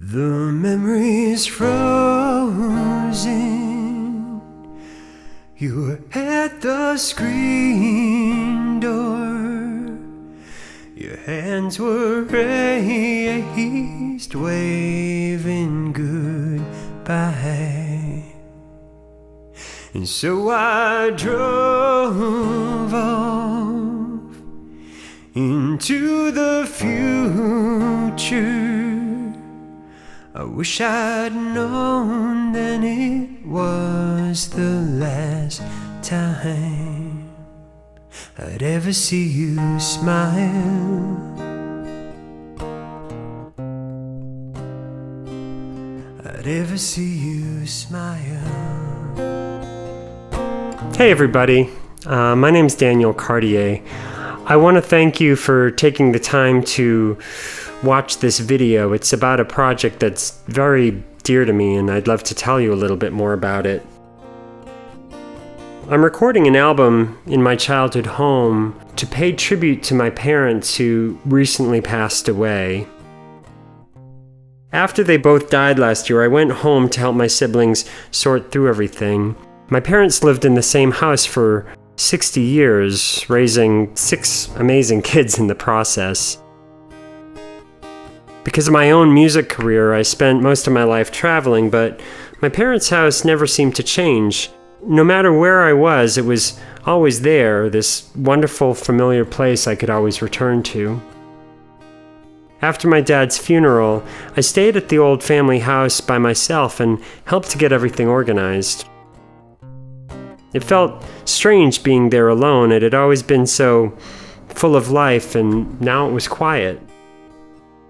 The memory's frozen. You were at the screen door. Your hands were raised, waving goodbye. And so I drove off into the future. I wish I'd known then it was the last time I'd ever see you smile. I'd ever see you smile. Hey everybody, my name's Daniel Cartier. I want to thank you for taking the time to watch this video. It's about a project that's very dear to me, and I'd love to tell you a little bit more about it. I'm recording an album in my childhood home to pay tribute to my parents who recently passed away. After they both died last year, I went home to help my siblings sort through everything. My parents lived in the same house for 60 years, raising 6 amazing kids in the process. Because of my own music career, I spent most of my life traveling, but my parents' house never seemed to change. No matter where I was, it was always there, this wonderful, familiar place I could always return to. After my dad's funeral, I stayed at the old family house by myself and helped to get everything organized. It felt strange being there alone. It had always been so full of life, and now it was quiet.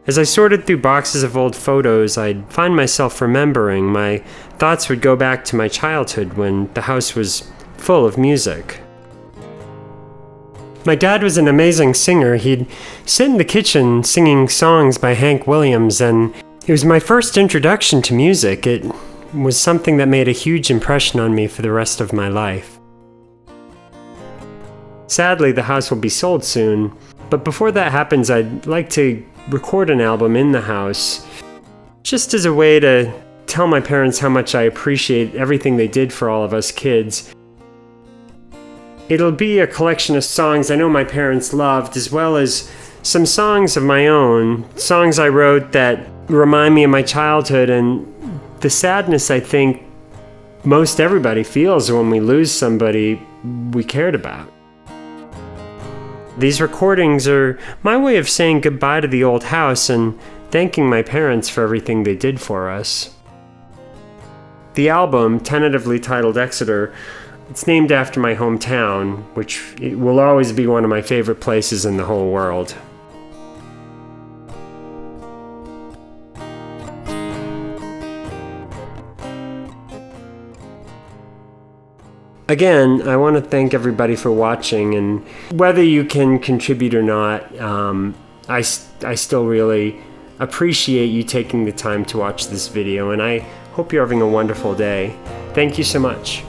As I sorted through boxes of old photos, I'd find myself remembering. My thoughts would go back to my childhood when the house was full of music. My dad was an amazing singer. He'd sit in the kitchen singing songs by Hank Williams, and it was my first introduction to music. It was something that made a huge impression on me for the rest of my life. Sadly, the house will be sold soon, but before that happens, I'd like to record an album in the house, just as a way to tell my parents how much I appreciate everything they did for all of us kids. It'll be a collection of songs I know my parents loved, as well as some songs of my own, songs I wrote that remind me of my childhood and the sadness I think most everybody feels when we lose somebody we cared about. These recordings are my way of saying goodbye to the old house and thanking my parents for everything they did for us. The album, tentatively titled Exeter, it's named after my hometown, which it will always be one of my favorite places in the whole world. Again, I want to thank everybody for watching, and whether you can contribute or not, I still really appreciate you taking the time to watch this video, and I hope you're having a wonderful day. Thank you so much.